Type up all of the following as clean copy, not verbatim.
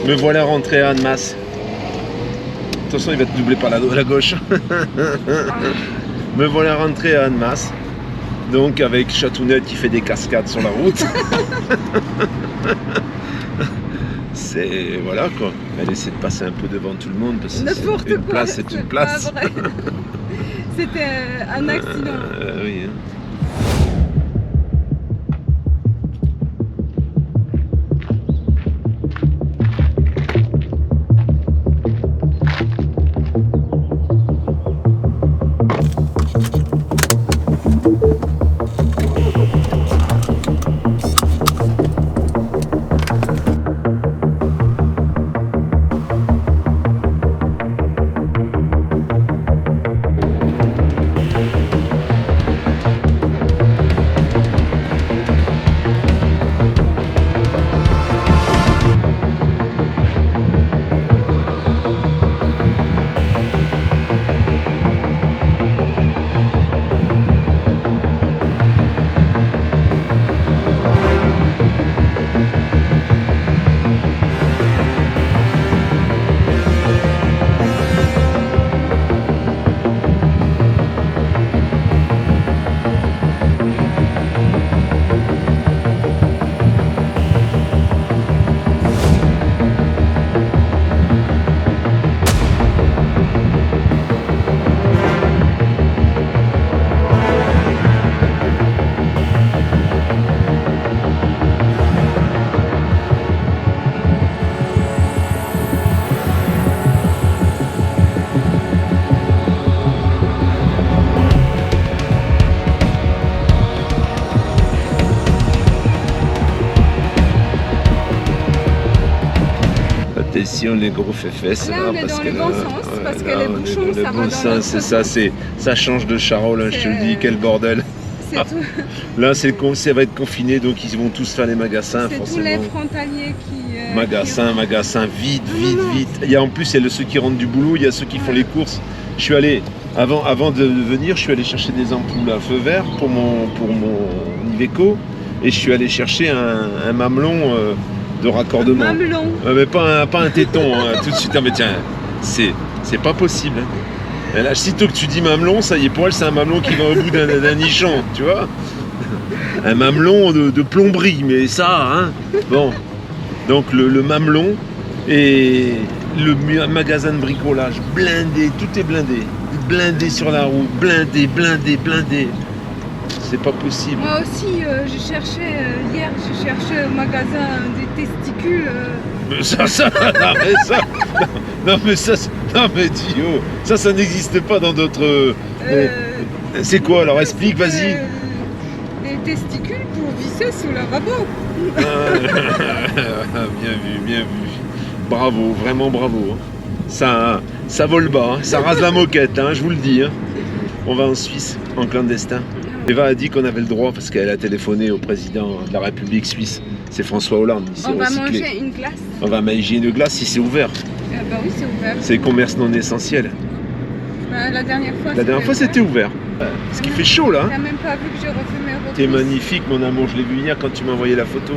Me voilà rentré à Annemasse. Attention, il va te doubler par la gauche. Me voilà rentré à Annemasse. Donc avec Chatounette qui fait des cascades sur la route. C'est voilà quoi. Elle essaie de passer un peu devant tout le monde parce que n'importe une quoi, place c'est une place. pas vrai. C'était un accident. Oui. Hein. Attention les gros fesses là, on est dans le bon sens parce que les bouchons ça va dans l'autre c'est ça, ça change de Charolles, hein, je te le dis, quel bordel. C'est tout. Là ça va être confiné donc ils vont tous faire les magasins C'est forcément. tous les frontaliers qui... Magasins, vite. Il y a en plus il y a ceux qui rentrent du boulot, il y a ceux qui font les courses. Je suis allé, avant de venir, je suis allé chercher des ampoules à feu vert pour mon Iveco et je suis allé chercher un mamelon de raccordement. Un mamelon. Mais pas un téton, hein, tout de suite. Ah, mais tiens, c'est pas possible. Hein. Et là, sitôt que tu dis mamelon, ça y est, pour elle, c'est un mamelon qui va au bout d'un nichon, tu vois. Un mamelon de plomberie, mais ça, hein. Bon. Donc le mamelon et le magasin de bricolage blindé, tout est blindé. Blindé sur la route, blindé. C'est pas possible. Moi aussi, hier, j'ai cherché au magasin des testicules. Non mais Dio, ça n'existe pas dans d'autres. C'est quoi alors? Explique, vas-y. Des testicules pour visser sous le lavabo. Bien vu. Bravo, vraiment bravo. Ça vole bas, hein. Ça rase la moquette, hein, je vous le dis. Hein. On va en Suisse, en clandestin. Eva a dit qu'on avait le droit parce qu'elle a téléphoné au président de la République suisse. C'est François Hollande. On va manger une glace. On va manger une glace si c'est ouvert. Bah oui, c'est ouvert. C'est commerce non essentiel. La dernière fois, c'était ouvert. Parce qu'il fait chaud là. T'as même pas vu que j'ai refait mes repousses. T'es magnifique mon amour, je l'ai vu hier quand tu m'as envoyé la photo.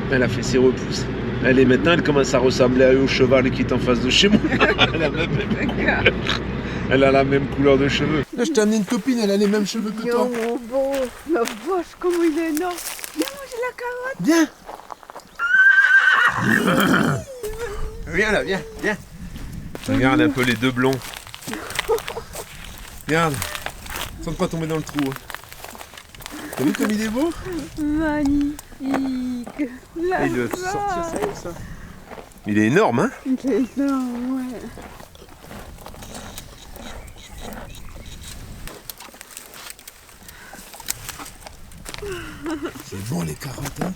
Elle a fait ses repousses. Maintenant elle commence à ressembler au cheval qui est en face de chez moi. Elle a la même couleur de cheveux. Là je t'ai amené une copine, elle a les mêmes cheveux que toi. Mon beau, la vache, comment il est énorme. Viens manger la carotte. Viens. Viens là, viens. Regarde un peu les deux blonds. Regarde, sans ne pas tomber dans le trou. T'as vu comme il est beau? Magnifique. Il doit sortir ça comme ça. Il est énorme, hein? Il est énorme, ouais. C'est bon les carottes, hein?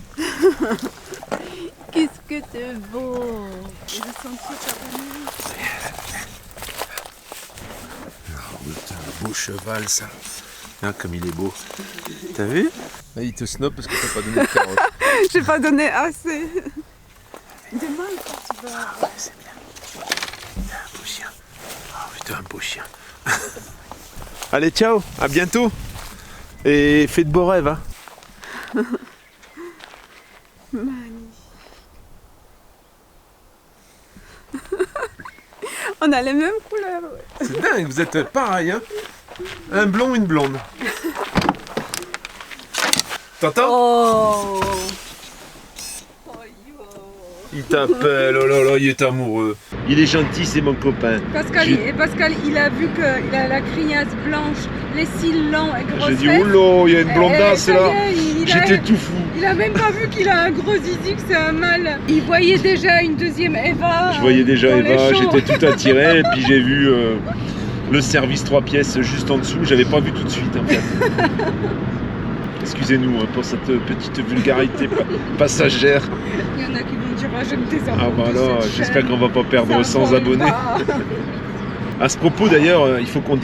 Qu'est-ce que c'est beau! Et le sentier parmi. C'est un beau cheval ça. Regarde comme il est beau. T'as vu? Là il te snob parce que t'as pas donné de carottes. J'ai pas donné assez. Demain, tu vas. Ouais, c'est bien. T'es un beau chien. Oh putain, un beau chien. Allez, ciao, à bientôt. Et fais de beaux rêves, hein. Magnifique. On a les mêmes couleurs. Ouais. C'est dingue, vous êtes pareil, hein. Un blond, une blonde. T'entends? Oh. Il t'appelle, oh là là, il est amoureux. Il est gentil, c'est mon copain. Pascal, il a vu qu'il a la crinière blanche, les cils longs et grosses. J'ai dit, oh là, il y a une blondasse là. J'étais tout fou. Il a même pas vu qu'il a un gros zizi, que c'est un mâle. Il voyait déjà une deuxième Eva. Je voyais déjà Eva, j'étais tout attiré, et puis j'ai vu le service 3 pièces juste en dessous, j'avais pas vu tout de suite en fait. Excusez-nous hein, pour cette petite vulgarité passagère. Il y en a qui vont dire, ah, j'aime tes enfants. Ah bah là, j'espère qu'on va pas perdre 100 abonnés. À ce propos d'ailleurs, il faut qu'on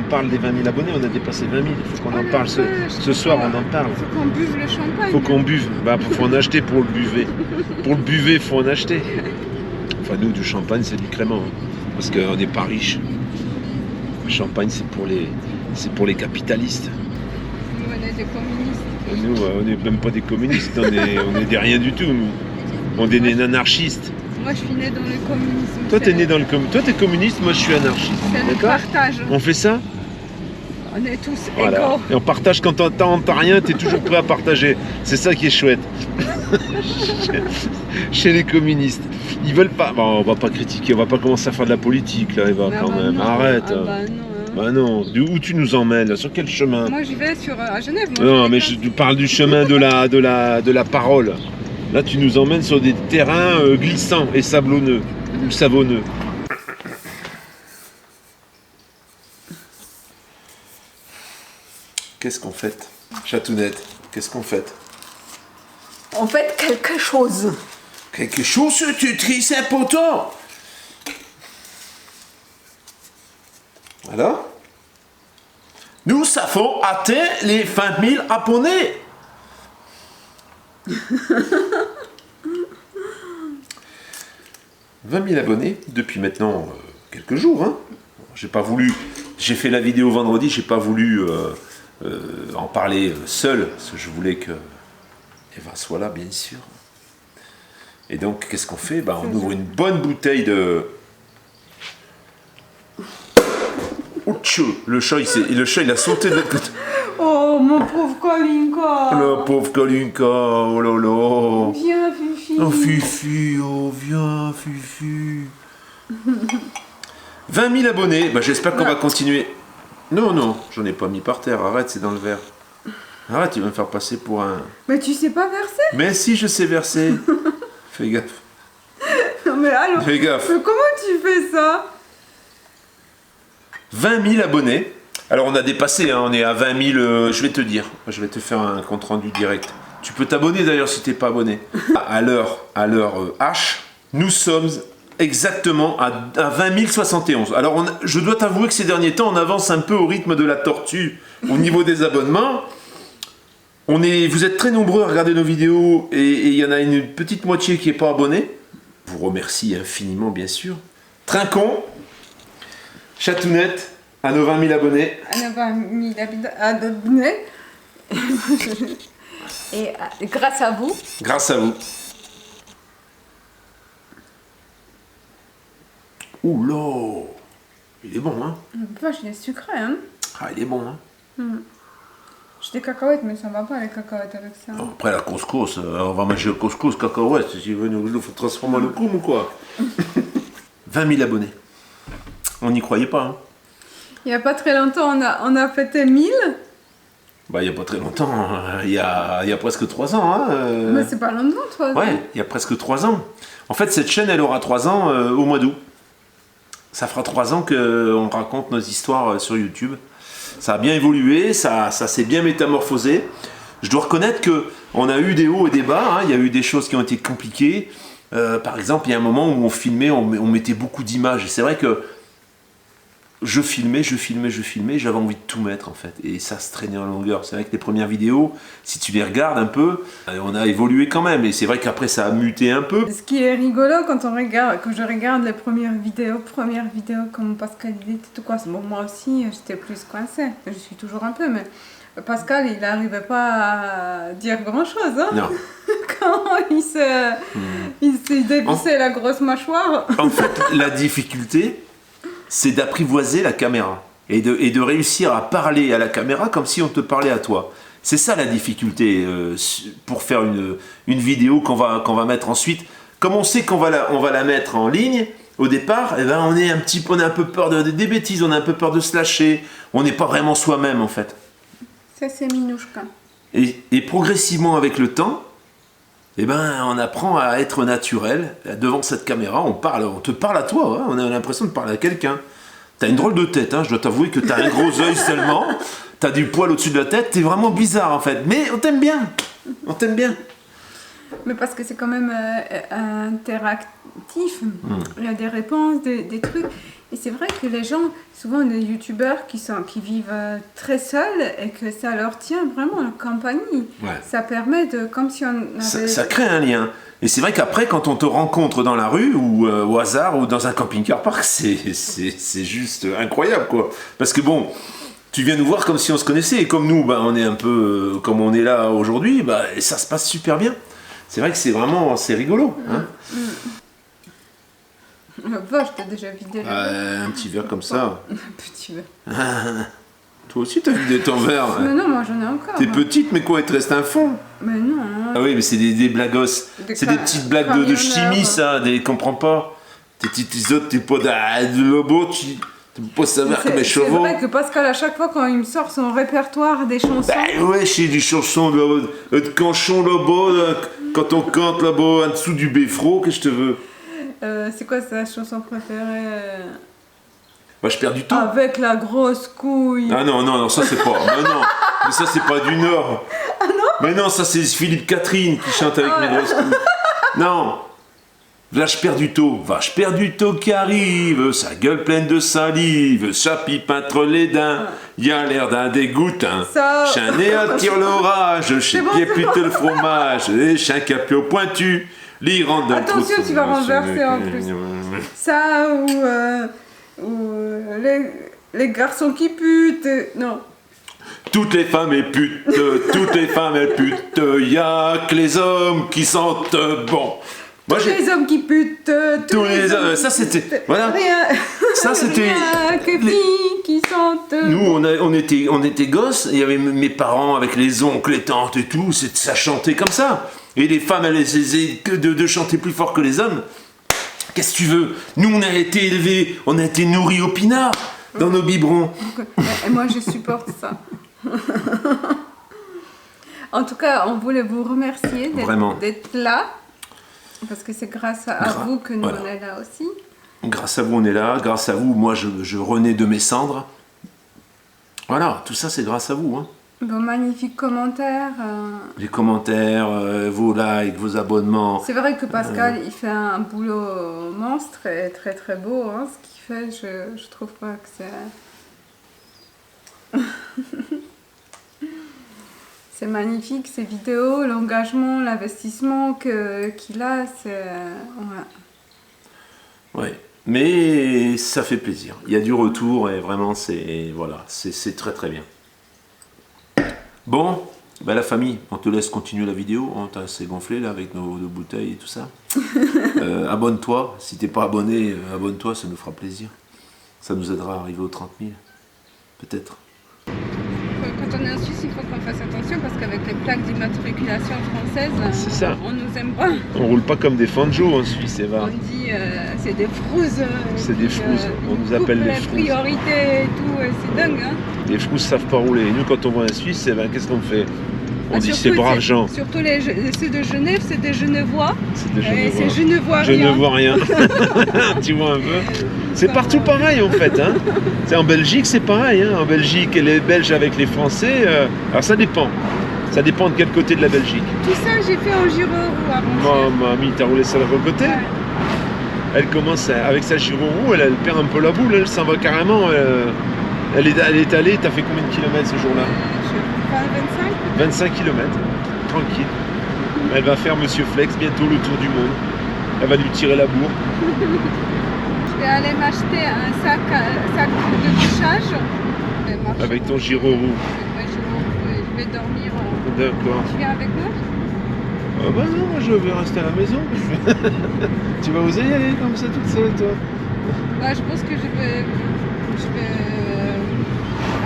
parle des 20 000 abonnés, on a dépassé 20 000, il faut qu'on en parle ce soir, on en parle. Il faut qu'on buve le champagne. Faut qu'on buve, bah faut en acheter pour le buvet. Pour le buvet, faut en acheter. Enfin nous, du champagne, c'est du crément, hein, parce qu'on n'est pas riches. Le champagne, c'est pour les capitalistes. Nous, on est des communistes. Nous, on n'est même pas des communistes, on est des rien du tout, nous. On est des anarchistes. Moi, je suis née dans le communisme. Toi, t'es né dans le communisme. Toi, t'es communiste, moi, je suis anarchiste. C'est le partage. On fait ça? On est tous voilà. égaux. Et on partage quand t'as rien, t'es toujours prêt à partager. C'est ça qui est chouette. Chez les communistes. Ils veulent pas. Bon, on va pas critiquer, on va pas commencer à faire de la politique, là, Eva, quand même. Non. Arrête. Ah bah non. Bah non, où tu nous emmènes? Sur quel chemin? Moi j'y vais à Genève. Moi, non, mais je parle du chemin de la parole. Là, tu nous emmènes sur des terrains glissants et sablonneux, ou savonneux. Qu'est-ce qu'on fait, Chatounette? Qu'est-ce qu'on fait? On fait quelque chose. Quelque chose, c'est très important. Voilà. Nous avons atteint les 20 000 abonnés. 20 000 abonnés depuis maintenant quelques jours. Hein. J'ai fait la vidéo vendredi, j'ai pas voulu en parler seul, parce que je voulais que Eva soit là, bien sûr. Et donc, qu'est-ce qu'on fait? On ouvre une bonne bouteille de... Le chat, il a sauté de l'autre côté. Oh, mon pauvre Kolinka. Le pauvre Kolinka, oh là là. Viens, Fifi. Oh, Fifi, oh, viens, Fifi. 20 000 abonnés, j'espère qu'on va continuer. Non, j'en ai pas mis par terre, arrête, c'est dans le verre. Arrête, tu vas me faire passer pour un... Mais tu sais pas verser? Mais si, je sais verser. Fais gaffe. Non mais alors, fais gaffe. Mais comment tu fais ça? 20 000 abonnés. Alors on a dépassé, hein, on est à 20 000, je vais te dire, je vais te faire un compte rendu direct. Tu peux t'abonner d'ailleurs si t'es pas abonné. À l'heure H, nous sommes exactement à 20 071. Alors je dois t'avouer que ces derniers temps, on avance un peu au rythme de la tortue au niveau des abonnements. Vous êtes très nombreux à regarder nos vidéos et il y en a une petite moitié qui n'est pas abonnée. Je vous remercie infiniment bien sûr. Trinquons, Chatounette, à nos 20 000 abonnés. À nos 20 000 abonnés. Et grâce à vous. Grâce à vous. Ouh là, il est bon, hein? Vache, il est sucré, hein? Ah, il est bon, hein? J'ai des cacahuètes, mais ça va pas les cacahuètes avec ça. Après la couscous, on va manger le couscous, cacahuètes, si tu veux nous transformer en le coup ou quoi? 20 000 abonnés. On n'y croyait pas, hein? Il y a pas très longtemps, on a fêté 1000. Il y a pas très longtemps, il y a presque 3 ans, hein? Mais c'est pas longtemps, 3 ans. Ouais, il y a presque 3 ans. En fait, cette chaîne, elle aura 3 ans au mois d'août. Ça fera 3 ans qu'on raconte nos histoires sur YouTube. Ça a bien évolué, ça s'est bien métamorphosé. Je dois reconnaître qu'on a eu des hauts et des bas, hein. Il y a eu des choses qui ont été compliquées. Par exemple, il y a un moment où on filmait, on mettait beaucoup d'images. Et c'est vrai que je filmais, j'avais envie de tout mettre en fait. Et ça se traînait en longueur. C'est vrai que les premières vidéos, si tu les regardes un peu, on a évolué quand même. Et c'est vrai qu'après ça a muté un peu. Ce qui est rigolo quand je regarde les premières vidéos comme Pascal dit et tout quoi. Bon, moi aussi, j'étais plus coincée. Je suis toujours un peu, mais Pascal, il n'arrivait pas à dire grand-chose. Hein, Non. quand il s'est dévissé la grosse mâchoire. En fait, la difficulté, c'est d'apprivoiser la caméra et de réussir à parler à la caméra comme si on te parlait à toi. C'est ça la difficulté pour faire une vidéo qu'on va mettre ensuite. Comme on sait qu'on va la mettre en ligne, au départ, eh ben, on a un peu peur des bêtises, on a un peu peur de se lâcher. On n'est pas vraiment soi-même en fait. Ça, c'est minouchka. Et progressivement avec le temps, eh ben, on apprend à être naturel. Devant cette caméra, on te parle à toi, hein, on a l'impression de parler à quelqu'un. T'as une drôle de tête, hein, je dois t'avouer que t'as un gros œil seulement, t'as du poil au-dessus de la tête, t'es vraiment bizarre en fait. Mais on t'aime bien, on t'aime bien. Mais parce que c'est quand même interactif. Il y a des réponses, des trucs. Et c'est vrai que les gens, souvent des youtubeurs qui vivent très seuls et que ça leur tient vraiment en compagnie. Ouais. Ça permet de, comme si on avait... Ça crée un lien. Et c'est vrai qu'après, quand on te rencontre dans la rue ou au hasard ou dans un camping-car park, c'est juste incroyable, quoi. Parce que bon, tu viens nous voir comme si on se connaissait et comme nous, bah, on est un peu comme on est là aujourd'hui, bah, et ça se passe super bien. C'est vrai que c'est rigolo. Hein. Vache, t'as déjà vidé un petit verre comme ça. Un petit verre. Toi aussi, t'as vidé ton verre. Mais non, moi j'en ai encore. T'es petite, mais quoi, il te reste un fond? Mais non. Ah oui, mais c'est des blagos. C'est des petites blagues de chimie, ça. Des comprends pas. Tes autres, t'es pas de lobo, tu peux pas savoir que mes chevaux. C'est vrai que Pascal, à chaque fois, quand il me sort son répertoire des chansons. Ben ouais, c'est des chansons de canchon là-bas, quand on cante là-bas, en dessous du beffroi, que je te veux. C'est quoi sa chanson préférée? Bah, je perds du temps. Avec la grosse couille. Ah non, ça c'est pas. Mais non, mais ça c'est pas du Nord. Ah non? Mais non, ça c'est Philippe Catherine qui chante avec mes grosses couilles. Non. Vache perduto qui arrive, sa gueule pleine de salive, sa pipe entre les dents, y a l'air d'un dégoûtant. Chané attire l'orage, chez qui pute le fromage, et chien capio pointu, l'Iran d'un trou. Attention, tu vas renverser en plus. Ça ou les garçons qui putent, non. Toutes les femmes elles putent, y a que les hommes qui sentent bon. Moi, les hommes qui putent, tous les hommes, ça c'était, voilà. Rien. Ça c'était. Que filles qui sentent. Nous, on était gosses. Il y avait mes parents avec les oncles, les tantes et tout. Ça chantait comme ça. Et les femmes, elles essayaient de chanter plus fort que les hommes. Qu'est-ce que tu veux? Nous, on a été élevés, on a été nourris au pinard dans nos biberons. Et moi, je supporte ça. En tout cas, on voulait vous remercier d'être là. Parce que c'est grâce à vous que nous on est là aussi. Grâce à vous on est là, grâce à vous moi je renais de mes cendres. Voilà, tout ça c'est grâce à vous. Hein. Vos magnifiques commentaires. Les commentaires, vos likes, vos abonnements. C'est vrai que Pascal il fait un boulot monstre et très très beau. Hein, ce qu'il fait, je trouve pas que c'est... C'est magnifique, ces vidéos, l'engagement, l'investissement qu'il a, c'est... Ouais, mais ça fait plaisir. Il y a du retour et vraiment, c'est très très bien. Bon, ben la famille, on te laisse continuer la vidéo. On t'a assez gonflé là avec nos bouteilles et tout ça. Abonne-toi, si t'es pas abonné, abonne-toi, ça nous fera plaisir. Ça nous aidera à arriver aux 30 000, peut-être. Quand on est en Suisse, il faut qu'on fasse attention parce qu'avec les plaques d'immatriculation françaises, on nous aime pas. On roule pas comme des fanjos en Suisse, Eva. On dit c'est des frouses. C'est des frouses, on nous appelle les frouses. Les priorités et tout, c'est dingue. Hein. Les frouses savent pas rouler. Et nous, quand on voit un Suisse, qu'est-ce qu'on fait? On dit c'est braves gens. Surtout ceux de Genève, c'est des Genevois. C'est des Genevois. C'est je ne vois rien. Je ne vois rien. Tu vois un peu? C'est partout pareil en fait. Hein. En Belgique, c'est pareil. Hein. En Belgique, et les Belges avec les Français, alors ça dépend. Ça dépend de quel côté de la Belgique. Tout ça, j'ai fait en gyro roue avant. Mamie, t'as roulé ça de l'autre côté? Ouais. Elle commence avec sa gyro roue, elle perd un peu la boule, elle s'en va carrément. Elle est allée, t'as fait combien de kilomètres ce jour-là? 25 km, tranquille. Elle va faire Monsieur Flex bientôt le tour du monde. Elle va lui tirer la bourre. Je vais aller m'acheter un sac de couchage. Avec ton gyro roue. vais dormir. D'accord. Tu viens avec moi? Ah bah non, moi je vais rester à la maison. Tu vas oser y aller comme ça toute seule, toi? Ouais, je pense que je vais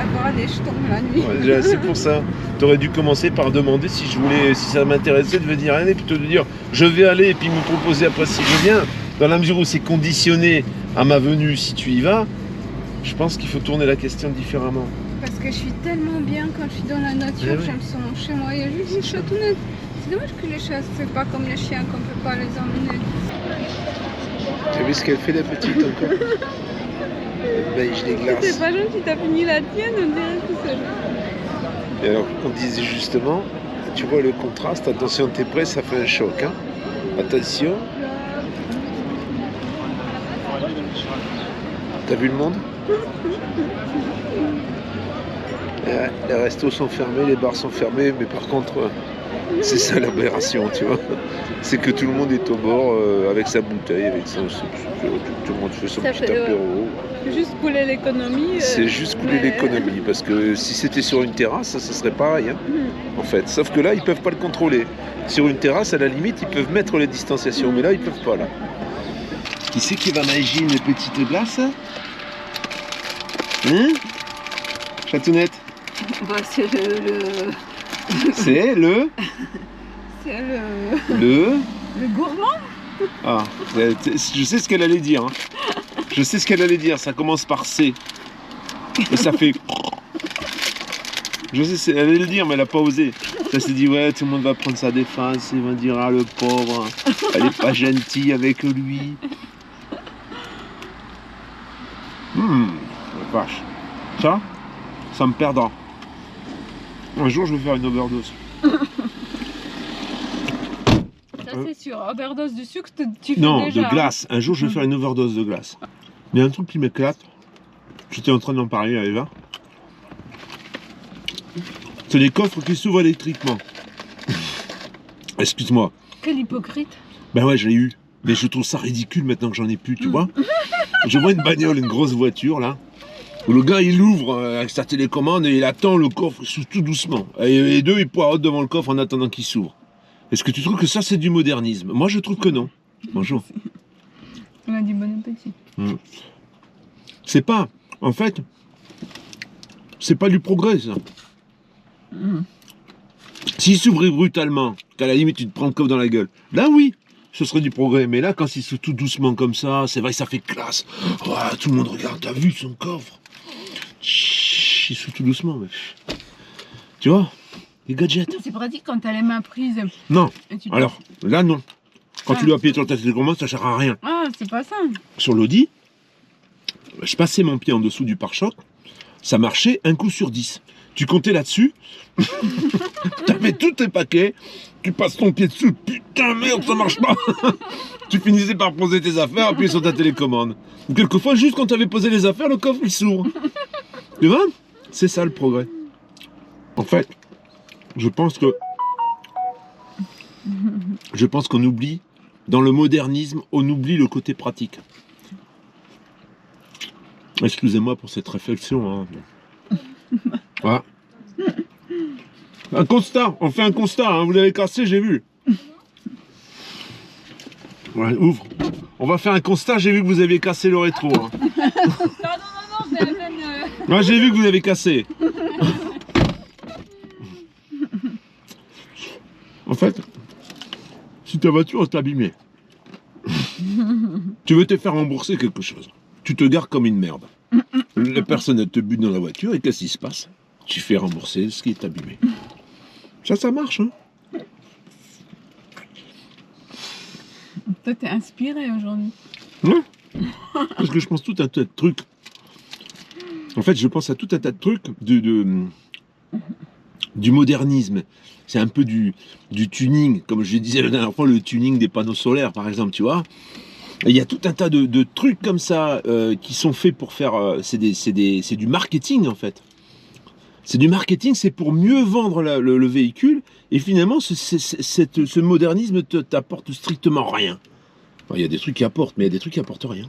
avoir des jetons la nuit. Ouais, déjà, c'est pour ça. Tu aurais dû commencer par demander si ça m'intéressait de venir aller, plutôt de dire je vais aller et puis me proposer après si je viens. Dans la mesure où c'est conditionné à ma venue, si tu y vas, je pense qu'il faut tourner la question différemment. Parce que je suis tellement bien quand je suis dans la nature, Eh oui. je me sens chez moi. Il y a juste des chatounettes. C'est dommage que les chats, c'est pas comme les chiens qu'on peut pas les emmener. Tu as vu ce qu'elle fait la petite encore? Beige des glaces. C'est pas gentil, t'as fini la tienne, on dirait que c'est. Et alors, on disait justement, tu vois le contraste, attention, t'es prêt, ça fait un choc. Hein? Attention. T'as vu le monde? Les restos sont fermés, les bars sont fermés, mais par contre, c'est ça l'aberration, tu vois. C'est que tout le monde est au bord avec sa bouteille, avec tout le monde fait son Ça petit fait, apéro. Juste couler l'économie. C'est juste couler l'économie, parce que si c'était sur une terrasse, ça serait pareil, hein, en fait. Sauf que là, ils peuvent pas le contrôler. Sur une terrasse, à la limite, ils peuvent mettre les distanciations, mais là, ils peuvent pas, là. Qui c'est qui va manger une petite glace? Hein? Chatounette? Bah, c'est C'est le le gourmand. Ah, je sais ce qu'elle allait dire. Hein. Je sais ce qu'elle allait dire. Ça commence par C. Et ça fait... Je sais, elle allait le dire, mais elle n'a pas osé. Elle s'est dit, ouais, tout le monde va prendre sa défense. Il va dire, ah, le pauvre, elle n'est pas gentille avec lui. Vache. Ça me perdra. Un jour, je vais faire une overdose. Ça, c'est sûr. Overdose de sucre, tu fais Non, déjà. de glace. Un jour, je vais faire une overdose de glace. Il y a un truc qui m'éclate. J'étais en train d'en parler à Eva. C'est les coffres qui s'ouvrent électriquement. Excuse-moi. Quel hypocrite. Ben ouais, je l'ai eu. Mais je trouve ça ridicule maintenant que j'en ai plus, tu vois. Je vois une bagnole, une grosse voiture, là. Où le gars, il ouvre avec sa télécommande et il attend le coffre tout doucement. Et les deux, ils poireautent devant le coffre en attendant qu'il s'ouvre. Est-ce que tu trouves que ça, c'est du modernisme? Moi, je trouve que non. Bonjour. On a dit bon appétit. C'est pas... En fait, c'est pas du progrès, ça. S'il s'ouvrait brutalement, qu'à la limite, tu te prends le coffre dans la gueule, là, oui, ce serait du progrès. Mais là, quand il s'ouvre tout doucement comme ça, c'est vrai, ça fait classe. Oh, tout le monde regarde, t'as vu son coffre? Chut, il s'ouvre tout doucement. Mais... Tu vois, les gadgets. C'est pratique quand t'as les mains prises. Non, Et tu alors, là, non. Quand tu dois appuyer sur ta télécommande, ça sert à rien. Ah, c'est pas ça. Sur l'Audi, je passais mon pied en dessous du pare-choc, ça marchait un coup sur 10. Tu comptais là-dessus, tu avais tous tes paquets, tu passes ton pied dessus, putain merde, ça marche pas. Tu finissais par poser tes affaires, appuyer sur ta télécommande. Ou quelquefois, juste quand tu avais posé les affaires, le coffre il s'ouvre. Tu vois? C'est ça le progrès. En fait, je pense qu'on oublie, dans le modernisme, on oublie le côté pratique. Excusez-moi pour cette réflexion. Hein. Voilà. Un constat, on fait un constat, hein. Vous l'avez cassé, j'ai vu. Ouais, ouvre. On va faire un constat, j'ai vu que vous aviez cassé le rétro. Hein. Non, c'est la peine. Moi, j'ai vu que vous avez cassé. En fait, si ta voiture est abîmée, tu veux te faire rembourser quelque chose, tu te gares comme une merde. La personne te bute dans la voiture et qu'est-ce qui se passe? Tu fais rembourser ce qui est abîmé. Ça marche, hein? Toi, t'es inspiré aujourd'hui. Ouais. Parce que je pense tout un tas de trucs. En fait, je pense à tout un tas de trucs du modernisme. C'est un peu du tuning, comme je disais la dernière fois, le tuning des panneaux solaires, par exemple, tu vois. Et il y a tout un tas de trucs comme ça qui sont faits pour faire... c'est du marketing, en fait. C'est du marketing, c'est pour mieux vendre le véhicule. Et finalement, ce modernisme t'apporte strictement rien. Enfin, il y a des trucs qui apportent, mais il y a des trucs qui apportent rien.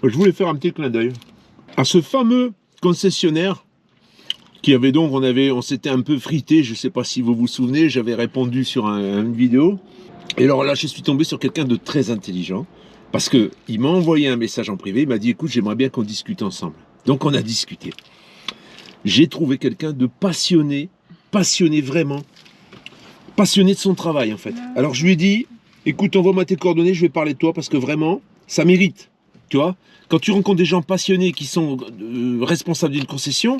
Je voulais faire un petit clin d'œil à ce fameux concessionnaire qui avait donc, on s'était un peu frité, je sais pas si vous vous souvenez, j'avais répondu sur une vidéo. Et alors là, je suis tombé sur quelqu'un de très intelligent, parce que il m'a envoyé un message en privé, il m'a dit, écoute, j'aimerais bien qu'on discute ensemble. Donc on a discuté. J'ai trouvé quelqu'un de passionné vraiment, passionné de son travail en fait. Alors je lui ai dit, écoute, envoie-moi tes coordonnées, je vais parler de toi, parce que vraiment, ça mérite, tu vois. Quand tu rencontres des gens passionnés qui sont responsables d'une concession,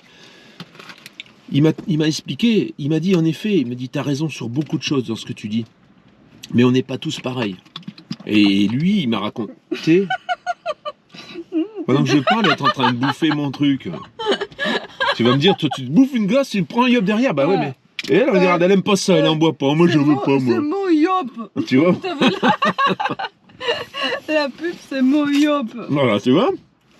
il m'a expliqué, il m'a dit en effet, il m'a dit, t'as raison sur beaucoup de choses dans ce que tu dis, mais on n'est pas tous pareils. Et lui, il m'a raconté, pendant que je parle, être en train de bouffer mon truc. Tu vas me dire, toi tu te bouffes une glace, tu me prends un yop derrière, bah ouais, mais... Et elle, regarde, elle aime pas ça, elle en boit pas, moi je veux pas, moi. C'est mon yop. Tu vois? La pub, c'est mon yop. Voilà, tu vois?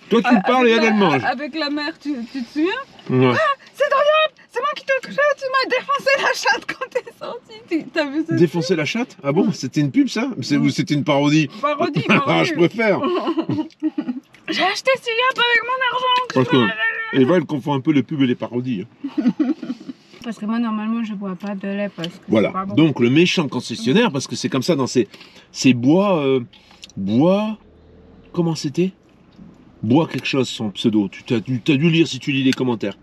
Toi tu me parles et elle mange. Avec la mère, tu te souviens? Ouais. C'est ton yop. C'est moi qui t'ai touché, tu m'as défoncé la chatte quand t'es sorti. T'as vu ça? Défoncer la chatte? Ah bon? C'était une pub ça? Ou c'était une parodie? Parodie. Ah, je préfère. J'ai acheté ce yop avec mon argent. Parce que Eva, elle confond un peu les pubs et les parodies. Parce que moi, normalement, je bois pas de lait parce que Voilà. c'est pas bon. Donc le méchant concessionnaire, parce que c'est comme ça dans ces bois... bois... Comment c'était? Bois quelque chose, son pseudo. Tu as dû lire si tu lis les commentaires.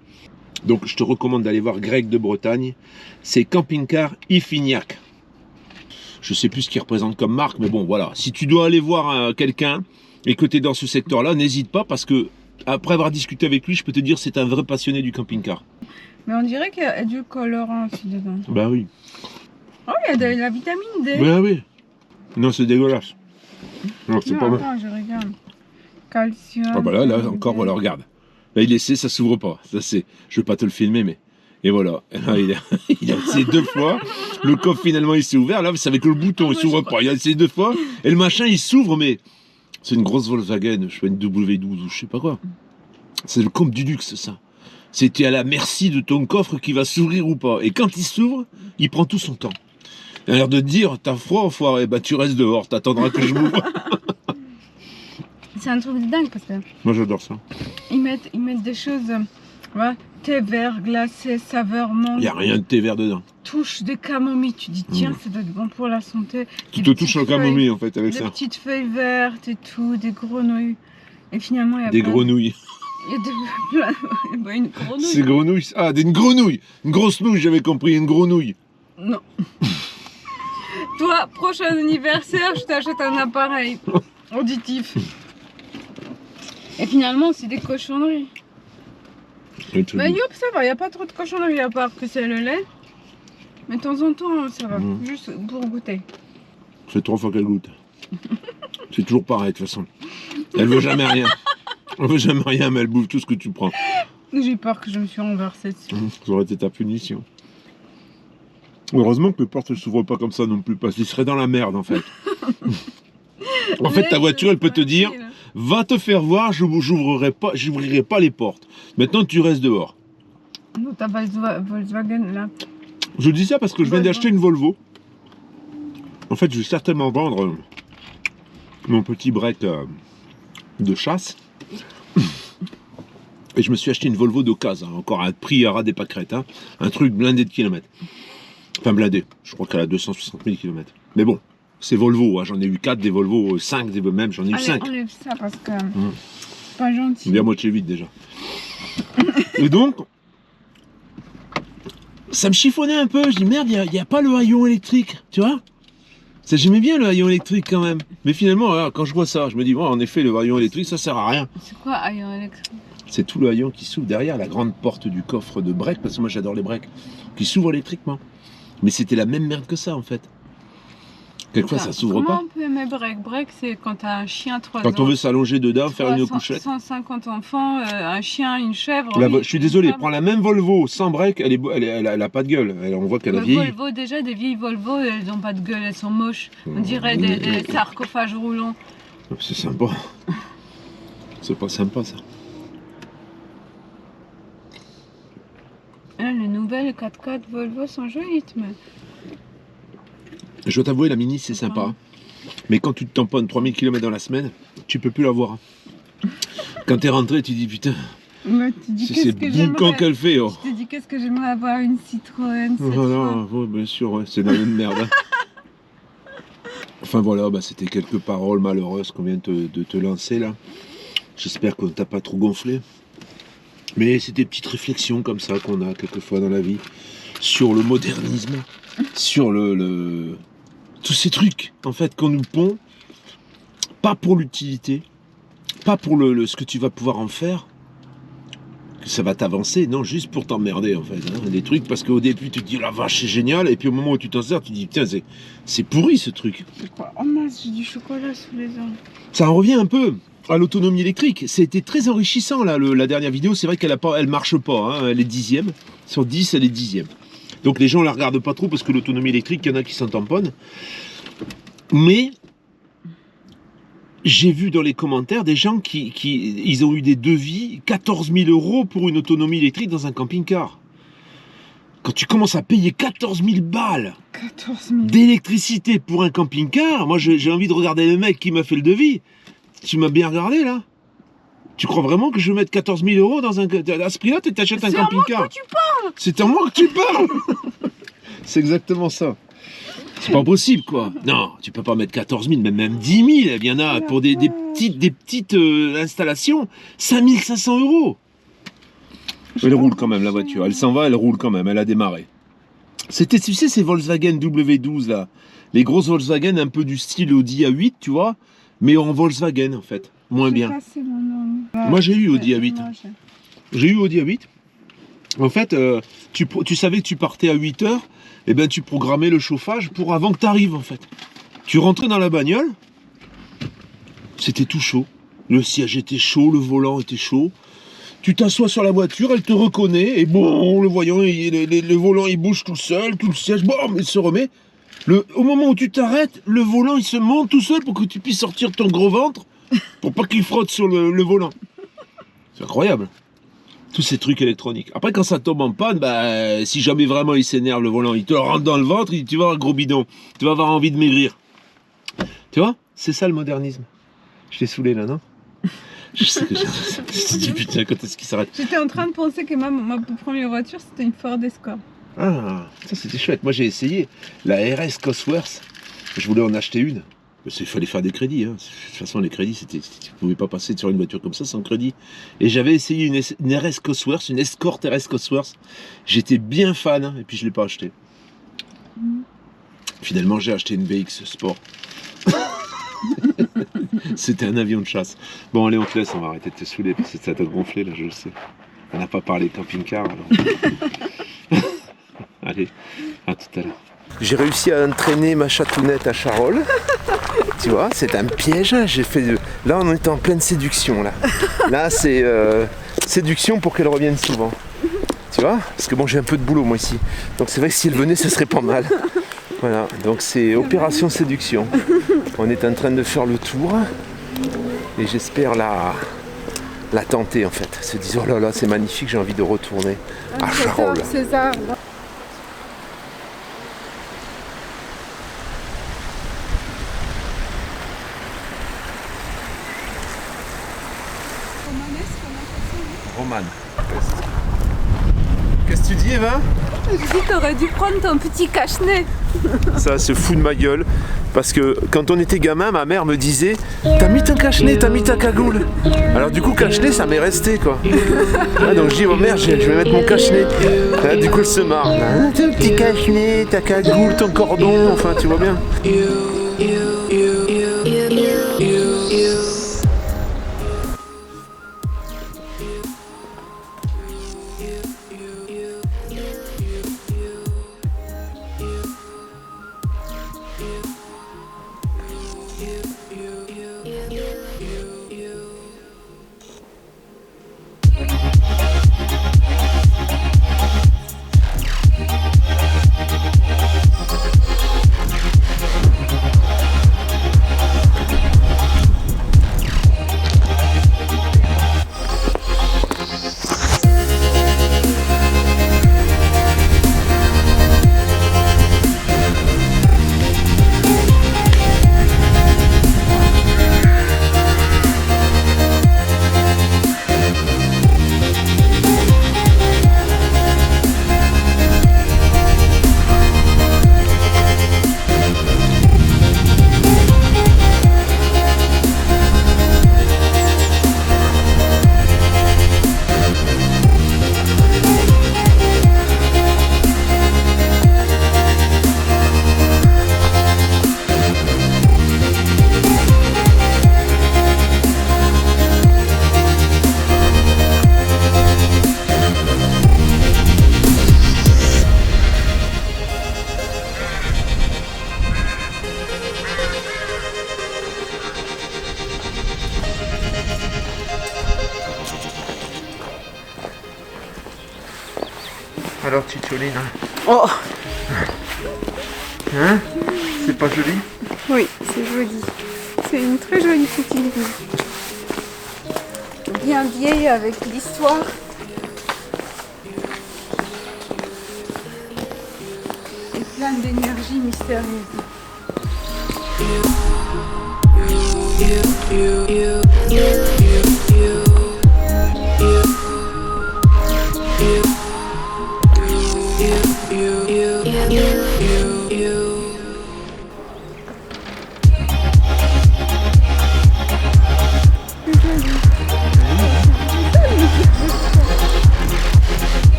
Donc je te recommande d'aller voir Greg de Bretagne. C'est Camping-Car Ifignac. Je sais plus ce qu'il représente comme marque, mais bon, voilà. Si tu dois aller voir quelqu'un et que tu es dans ce secteur-là, n'hésite pas, parce que après avoir discuté avec lui, je peux te dire c'est un vrai passionné du camping-car. Mais on dirait qu'il y a du colorant aussi dedans. Bah oui. Oh, il y a de la vitamine D. Bah oui. Non, c'est dégueulasse. Non, c'est Non, pas bon. attends, je regarde. Calcium. Ah bah là, encore, voilà, regarde. Là, il essaie, ça s'ouvre pas. Ça, c'est... Je veux pas te le filmer, mais... Et voilà. Et là, il a essayé 2 fois. Le coffre, finalement, il s'est ouvert. Là, c'est avec le bouton, il s'ouvre pas. Il a essayé 2 fois. Et le machin, il s'ouvre, mais... C'est une grosse Volkswagen, je sais pas, une W12 ou je sais pas quoi. C'est le comble du luxe, ça. C'était à la merci de ton coffre qui va s'ouvrir ou pas. Et quand il s'ouvre, il prend tout son temps. Il a l'air de te dire, t'as froid, enfoiré, bah tu restes dehors, t'attendras que je m'ouvre. C'est un truc de dingue parce que Moi, j'adore ça. ils mettent des choses, ouais, thé vert, glacé, saveur Il mangue, n'y a rien de thé vert dedans. touche de camomille. Tu dis, tiens, ça doit être bon pour la santé. Tu Des te touches en petites camomille, en fait, avec Des ça. petites feuilles vertes et tout, des grenouilles. Et finalement, il y a Des plein- grenouilles. Il y a bah, une grenouille. C'est grenouille. Ah, une grenouille. Une grosse nouille, j'avais compris, une grenouille. Non. Toi, prochain anniversaire, je t'achète un appareil auditif. Et finalement, c'est des cochonneries. Et tu Mais dis, yop, ça va, il n'y a pas trop de cochonneries à part que c'est le lait. Mais de temps en temps, ça va, juste pour goûter. C'est 3 fois qu'elle goûte. C'est toujours pareil, de toute façon. Elle veut jamais rien. Elle veut jamais rien, mais elle bouffe tout ce que tu prends. J'ai peur que je me suis renversée dessus. Ça aurait été ta punition. Heureusement que les portes ne s'ouvrent pas comme ça non plus, parce qu'il serait dans la merde, en fait. En fait, ta voiture, elle peut te dire, va te faire voir, j'ouvrirai pas les portes. Maintenant, tu restes dehors. Non, ta Volkswagen là. Je dis ça parce que je viens d'acheter une Volvo. En fait, je vais certainement vendre mon petit break de chasse. Et je me suis acheté une Volvo d'occasion, encore à un prix à ras des pâquerettes, hein. Un truc blindé de kilomètres. Enfin blindé, je crois qu'elle a 260 000 km. Mais bon, c'est Volvo, hein. J'en ai eu 4, des Volvo 5, même j'en ai eu Allez, 5. enlève ça parce que c'est pas gentil. On est à moitié vide déjà. Et donc, ça me chiffonnait un peu. Je dis merde, il n'y a pas le haillon électrique, tu vois. J'aimais bien le haillon électrique quand même. Mais finalement, voilà, quand je vois ça, je me dis, ouais, en effet, le haillon électrique, ça sert à rien. C'est quoi haillon électrique? C'est tout le haillon qui s'ouvre derrière la grande porte du coffre de break, parce que moi j'adore les breaks, qui s'ouvre électriquement. Mais c'était la même merde que ça en fait. Quelquefois ça s'ouvre pas. Comment on peut aimer break? Break, c'est quand t'as un chien 3 ans. Quand on veut s'allonger dedans, faire une couchette. 150 enfants, un chien, une chèvre. Je suis désolé, prends la même Volvo sans break, elle a pas de gueule. On voit qu'elle a vieilli. Volvo, déjà, des vieilles Volvo, elles n'ont pas de gueule, elles sont moches. On dirait des sarcophages roulants. C'est sympa. C'est pas sympa ça. Ah, les nouvelles 4x4 Volvo sont jolies, mais... Je dois t'avouer, la Mini c'est sympa. Mais quand tu te tamponnes 3000 km dans la semaine, tu peux plus la voir. Quand t'es rentré, tu dis putain, Mais tu dis, c'est boucan qu'elle fait. Oh. Je te dis, qu'est-ce que j'aimerais avoir une Citroën cette fois. Voilà, ouais, bien sûr, ouais, c'est dans une merde. Hein. Enfin voilà, bah, c'était quelques paroles malheureuses qu'on vient de te lancer là. J'espère qu'on t'a pas trop gonflé. Mais c'est des petites réflexions comme ça qu'on a quelquefois dans la vie sur le modernisme, sur tous ces trucs en fait qu'on nous pond, pas pour l'utilité, pas pour ce que tu vas pouvoir en faire, que ça va t'avancer, non, juste pour t'emmerder en fait. Hein, des trucs parce qu'au début tu te dis la vache c'est génial et puis au moment où tu t'en sers tu te dis tiens c'est pourri ce truc. C'est quoi? Oh mince, j'ai du chocolat sous les ongles. Ça en revient un peu à l'autonomie électrique. C'était très enrichissant là, la dernière vidéo. C'est vrai elle marche pas, hein, elle est 10e. Sur 10, elle est 10e. Donc les gens la regardent pas trop parce que l'autonomie électrique, il y en a qui s'en tamponnent. Mais j'ai vu dans les commentaires des gens qui ils ont eu des devis 14 000 € pour une autonomie électrique dans un camping-car. Quand tu commences à payer 14 000 balles 14 000 d'électricité pour un camping-car, moi j'ai envie de regarder le mec qui m'a fait le devis. Tu m'as bien regardé là? Tu crois vraiment que je vais mettre 14 000 € dans un... À ce prix-là, tu t'achètes un camping-car? C'est à moi que tu parles. C'est exactement ça. C'est pas possible quoi. Non, tu peux pas mettre 14 000, même 10 000. Il y en a pour des petites installations. 5 500 €. Elle roule quand même la voiture. Elle s'en va, elle roule quand même. Elle a démarré. C'était, tu sais, ces Volkswagen W12 là. Les grosses Volkswagen un peu du style Audi A8, tu vois. Mais en Volkswagen en fait. Moins bien. Moi j'ai eu Audi A8. J'ai eu Audi A8. En fait, tu savais que tu partais à 8h, et ben tu programmais le chauffage pour avant que tu arrives en fait. Tu rentrais dans la bagnole, c'était tout chaud. Le siège était chaud, le volant était chaud. Tu t'assois sur la voiture, elle te reconnaît, et bon, le volant il bouge tout seul, tout le siège, bon, il se remet. Au moment où tu t'arrêtes, le volant il se monte tout seul pour que tu puisses sortir ton gros ventre pour pas qu'il frotte sur le volant. C'est incroyable. Tous ces trucs électroniques. Après quand ça tombe en panne, bah, si jamais vraiment il s'énerve le volant, il te rentre dans le ventre, tu vas avoir un gros bidon. Tu vas avoir envie de maigrir. Tu vois? C'est ça le modernisme. Je t'ai saoulé là, non? Je sais que j'ai dit putain, quand est-ce qu'il s'arrête? J'étais en train de penser que ma première voiture c'était une Ford Escort. Ah, ça c'était chouette. Moi j'ai essayé la RS Cosworth. Je voulais en acheter une. Parce qu'il fallait faire des crédits. Hein. De toute façon, les crédits, tu ne pouvais pas passer sur une voiture comme ça sans crédit. Et j'avais essayé une RS Cosworth, une Escort RS Cosworth. J'étais bien fan, hein, et puis je ne l'ai pas acheté. Finalement, j'ai acheté une BX Sport. C'était un avion de chasse. Bon, allez, on te laisse, on va arrêter de te saouler, parce que ça t'a gonflé, là, je le sais. On n'a pas parlé de camping-car, alors... Allez, à tout à l'heure. J'ai réussi à entraîner ma chatounette à Charolles. Tu vois, c'est un piège. J'ai fait. Là, on est en pleine séduction. Là c'est séduction pour qu'elle revienne souvent. Tu vois, parce que bon, j'ai un peu de boulot moi ici. Donc c'est vrai que si elle venait, ce serait pas mal. Voilà. Donc c'est opération séduction. On est en train de faire le tour et j'espère la tenter en fait. Se dire oh là là, c'est magnifique, j'ai envie de retourner à Charolles. César. Romane. Qu'est-ce que tu dis, Eva? Je dis t'aurais dû prendre ton petit cache-nez. Ça se fout de ma gueule. Parce que quand on était gamin, ma mère me disait t'as mis ton cache-nez, t'as mis ta cagoule. Alors du coup, cache-nez, ça m'est resté quoi. Ah, donc je dis, oh merde, je vais mettre mon cache-nez. Ah, du coup, elle se marre. Ah, ton petit cache-nez, ta cagoule, ton cordon, enfin, tu vois bien. Alors Cicciolina, Oh hein? C'est pas joli? Oui, c'est joli. C'est une très jolie coquille. Bien vieille avec l'histoire. Et plein d'énergie mystérieuse.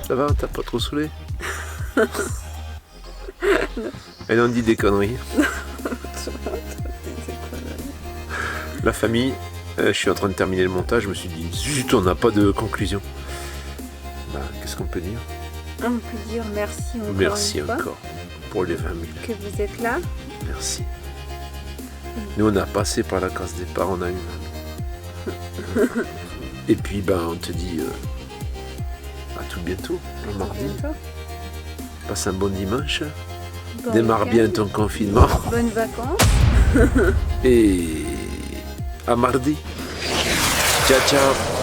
Ça va, t'as pas trop saoulé? Elle en dit des conneries. La famille, je suis en train de terminer le montage, je me suis dit, zut, on n'a pas de conclusion. Bah, qu'est-ce qu'on peut dire? On peut dire merci encore Merci une fois encore pour les 20 000. que vous êtes là. Merci. Nous, on a passé par la case départ, on a eu. Et puis, ben, on te dit à tout bientôt, le mardi. Bientôt. Passe un bon dimanche. Bon Démarre week-end. bien ton confinement. Bonnes vacances. Et à mardi. Ciao, ciao.